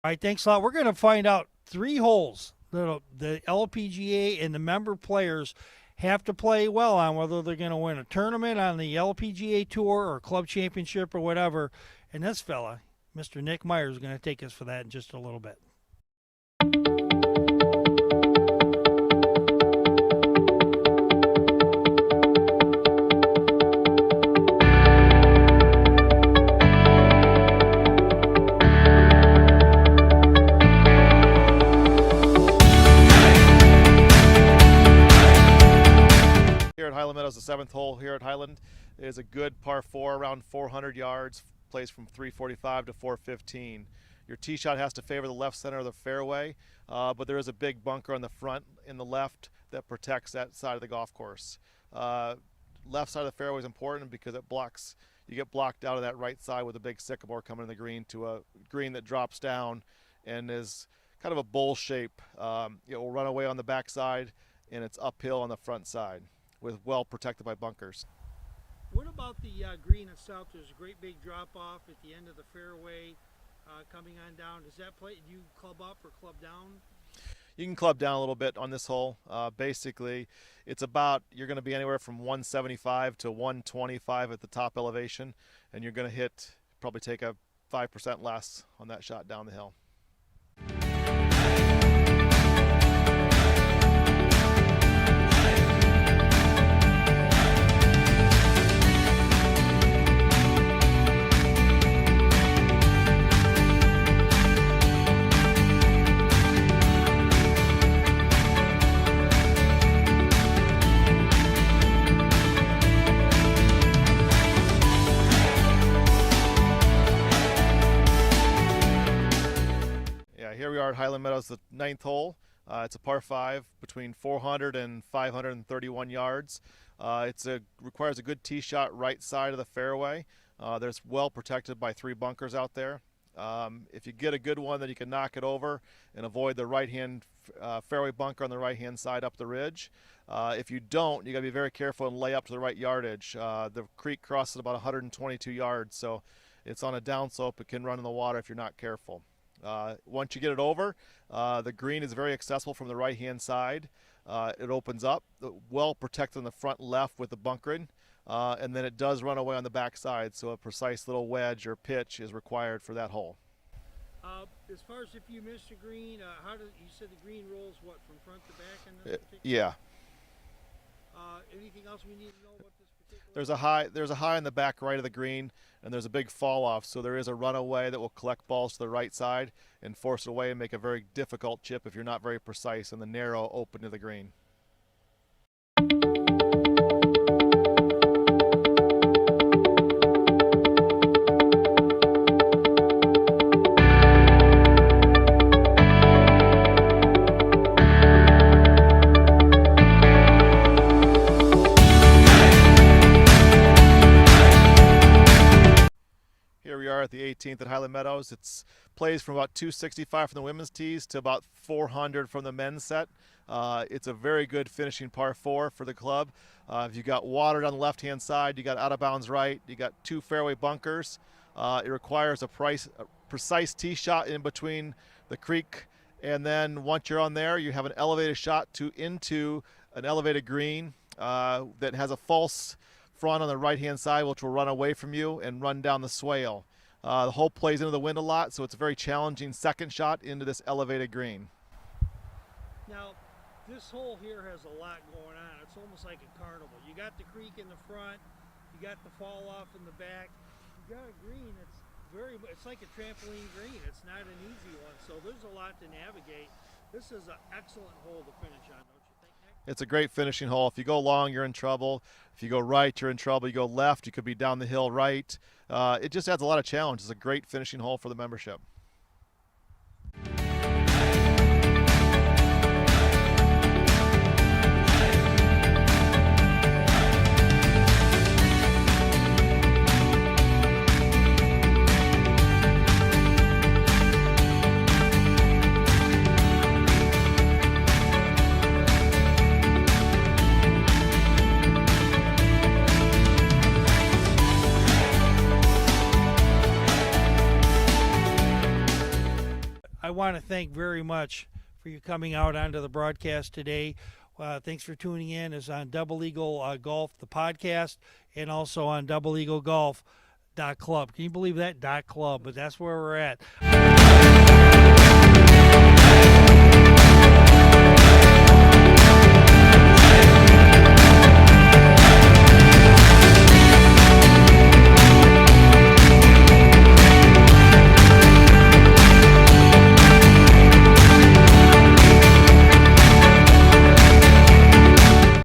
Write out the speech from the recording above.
All right, thanks a lot. We're going to find out 3 holes that the LPGA and the member players have to play well on, whether they're going to win a tournament on the LPGA Tour or Club Championship or whatever. And this fella, Mr. Nick Myers, is going to take us for that in just a little bit. Highland Meadows, the 7th hole here at Highland, is a good par 4, around 400 yards, plays from 345 to 415. Your tee shot has to favor the left center of the fairway, but there is a big bunker on the front in the left that protects that side of the golf course. Left side of the fairway is important because you get blocked out of that right side with a big sycamore coming in the green to a green that drops down and is kind of a bowl shape. It will run away on the back side and it's uphill on the front side, with well protected by bunkers. What about the green itself? There's a great big drop off at the end of the fairway coming on down. Does that play? Do you club up or club down? You can club down a little bit on this hole. Basically, it's about, you're going to be anywhere from 175 to 125 at the top elevation, and you're going to probably take a 5% less on that shot down the hill. Here we are at Highland Meadows, the 9th hole. It's a par 5 between 400 and 531 yards. It requires a good tee shot right side of the fairway. There's well protected by 3 bunkers out there. If you get a good one, then you can knock it over and avoid the right-hand fairway bunker on the right-hand side up the ridge. If you don't, you got to be very careful and lay up to the right yardage. The creek crosses about 122 yards, so it's on a downslope. It can run in the water if you're not careful. Once you get it over, the green is very accessible from the right-hand side. It opens up, well protected on the front left with the bunkering, and then it does run away on the back side, so a precise little wedge or pitch is required for that hole. As far as if you miss the green, you said the green rolls what, from front to back in this particular? Yeah. Anything else we need to know about this particular? There's a high in the back right of the green, and there's a big fall off, so there is a runaway that will collect balls to the right side and force it away and make a very difficult chip if you're not very precise in the narrow open to the green. At the 18th at Highland Meadows. It plays from about 265 from the women's tees to about 400 from the men's set. It's a very good finishing par 4 for the club. If you got water down the left-hand side, you got out of bounds right, you got 2 fairway bunkers. It requires a precise tee shot in between the creek, and then once you're on there, you have an elevated shot into an elevated green that has a false front on the right-hand side, which will run away from you and run down the swale. The hole plays into the wind a lot, so it's a very challenging second shot into this elevated green. Now, this hole here has a lot going on. It's almost like a carnival. You got the creek in the front, you got the fall off in the back, you got a green it's like a trampoline green. It's not an easy one, so there's a lot to navigate. This is an excellent hole to finish on, don't you think, Nick? It's a great finishing hole. If you go long, you're in trouble. If you go right, you're in trouble. You go left, you could be down the hill right. It just adds a lot of challenge. It's a great finishing hole for the membership. I want to thank very much for you coming out onto the broadcast today. Thanks for tuning in. It's on Double Eagle Golf, the podcast, and also on doubleeaglegolf.club. Can you believe that? .club, but that's where we're at.